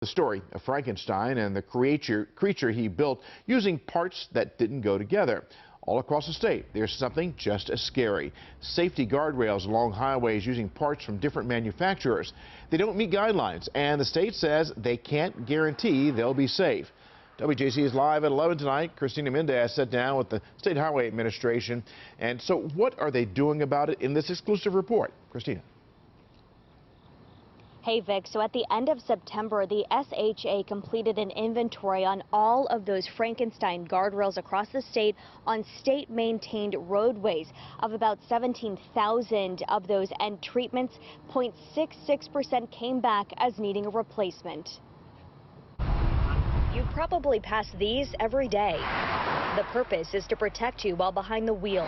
The story of Frankenstein and the creature he built using parts that didn't go together. All across the state, there's something just as scary. Safety guardrails along highways using parts from different manufacturers. They don't meet guidelines, and the state says they can't guarantee they'll be safe. WJZ is live at 11 tonight. Christina Mendez sat down with the State Highway Administration. And so what are they doing about it in this exclusive report? Christina. Hey Vic, so at the end of September, the SHA completed an inventory on all of those Frankenstein guardrails across the state on state-maintained roadways. Of about 17,000 of those end treatments, 0.66% came back as needing a replacement. You probably pass these every day. The purpose is to protect you while behind the wheel.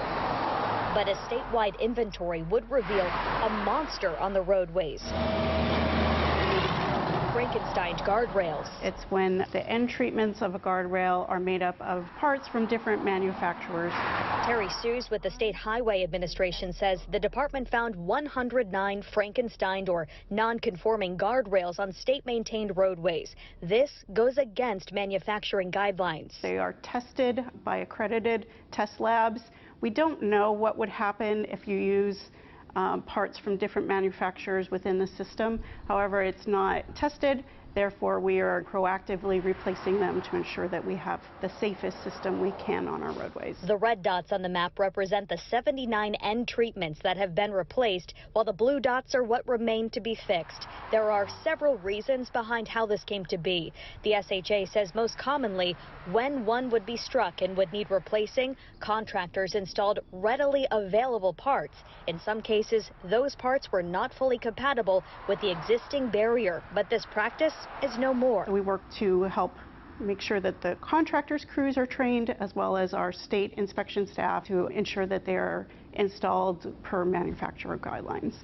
But a statewide inventory would reveal a monster on the roadways. Frankensteined guardrails. It's when the end treatments of a guardrail are made up of parts from different manufacturers. Terry Seuss with the State Highway Administration says the department found 109 Frankensteined or non-conforming guardrails on state-maintained roadways. This goes against manufacturing guidelines. They are tested by accredited test labs. We don't know what would happen if you use parts from different manufacturers within the system. However, it's not tested. Therefore, we are proactively replacing them to ensure that we have the safest system we can on our roadways. The red dots on the map represent the 79 end treatments that have been replaced, while the blue dots are what remain to be fixed. There are several reasons behind how this came to be. The SHA says most commonly, when one would be struck and would need replacing, contractors installed readily available parts. In some cases, those parts were not fully compatible with the existing barrier, but this practice is no more. We work to help make sure that the contractors' crews are trained, as well as our state inspection staff, to ensure that they are installed per manufacturer guidelines.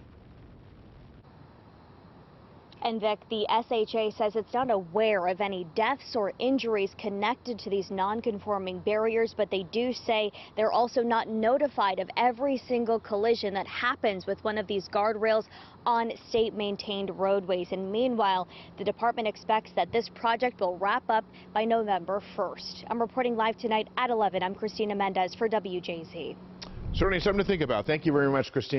And Vic, the SHA says it's not aware of any deaths or injuries connected to these non-conforming barriers, but they do say they're also not notified of every single collision that happens with one of these guardrails on state-maintained roadways. And meanwhile, the department expects that this project will wrap up by November 1st. I'm reporting live tonight at 11. I'm Christina Mendez for WJZ. Certainly something to think about. Thank you very much, Christina.